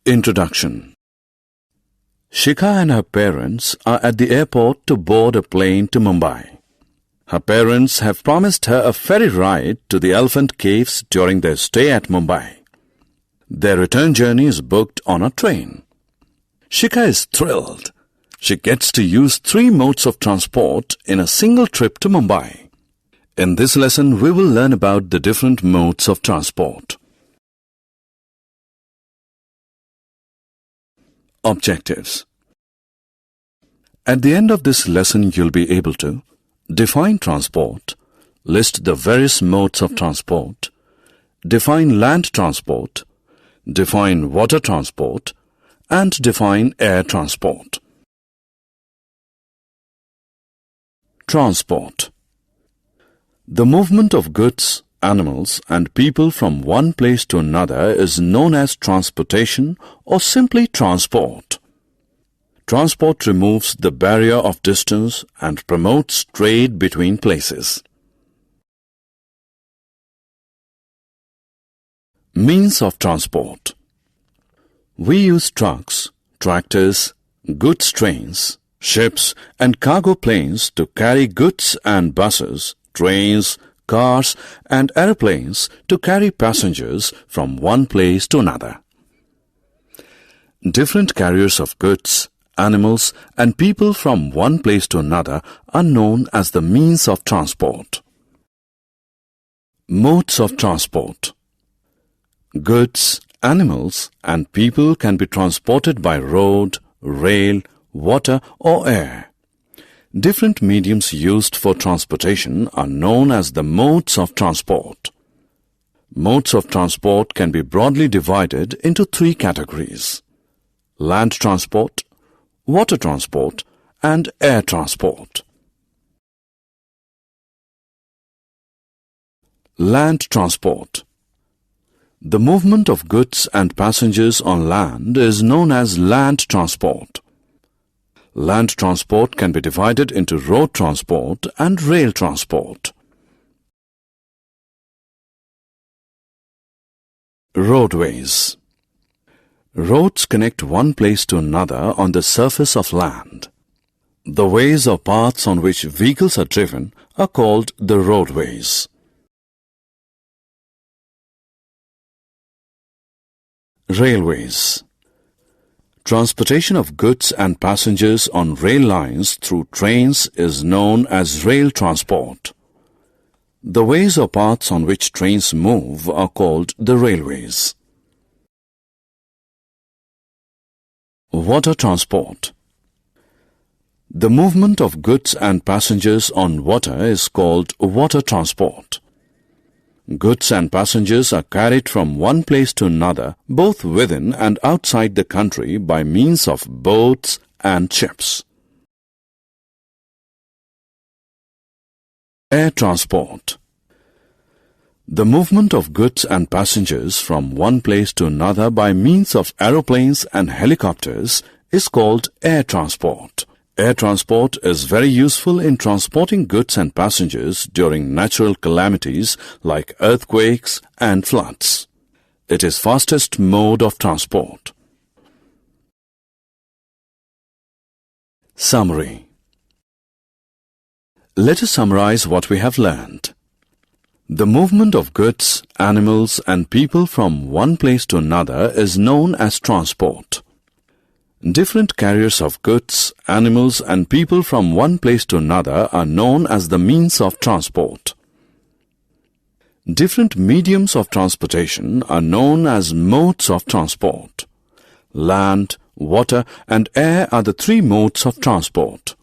Introduction. Shikha and her parents are at the airport to board a plane to Mumbai. Her parents have promised her a ferry ride to the Elephant Caves during their stay at Mumbai. Their return journey is booked on a train. Shikha is thrilled. She gets to use 3 modes of transport in a single trip to Mumbai. In this lesson, we will learn about the different modes of transport. Objectives. At the end of this lesson, you'll be able to define transport, list the various modes of transport, define land transport, define water transport, and define air transport. Transport. The movement of goods, animals, and people from one place to another is known as transportation or simply transport. Transport removes the barrier of distance and promotes trade between places. Means of transport. We use trucks, tractors, goods trains, ships, and cargo planes to carry goods, and buses, trains, cars, and aeroplanes to carry passengers from one place to another. Different carriers of goods, animals, and people from one place to another are known as the means of transport. Modes of transport. Goods, animals, and people can be transported by road, rail, water, or air. Different mediums used for transportation are known as the modes of transport. Modes of transport can be broadly divided into 3 categories: land transport, water transport, and air transport. Land transport. The movement of goods and passengers on land is known as land transport. Land transport can be divided into road transport and rail transport. Roadways. Roads connect one place to another on the surface of land. The ways or paths on which vehicles are driven are called the roadways. Railways. Transportation of goods and passengers on rail lines through trains is known as rail transport. The ways or paths on which trains move are called the railways. Water transport. The movement of goods and passengers on water is called water transport. Goods and passengers are carried from one place to another, both within and outside the country, by means of boats and ships. Air transport. The movement of goods and passengers from one place to another by means of aeroplanes and helicopters is called air transport. Air transport is very useful in transporting goods and passengers during natural calamities like earthquakes and floods. It is fastest mode of transport. Summary. Let us summarize what we have learned. The movement of goods, animals, and people from one place to another is known as transport. Different carriers of goods, animals, and people from one place to another are known as the means of transport. Different mediums of transportation are known as modes of transport. Land, water, and air are the 3 modes of transport.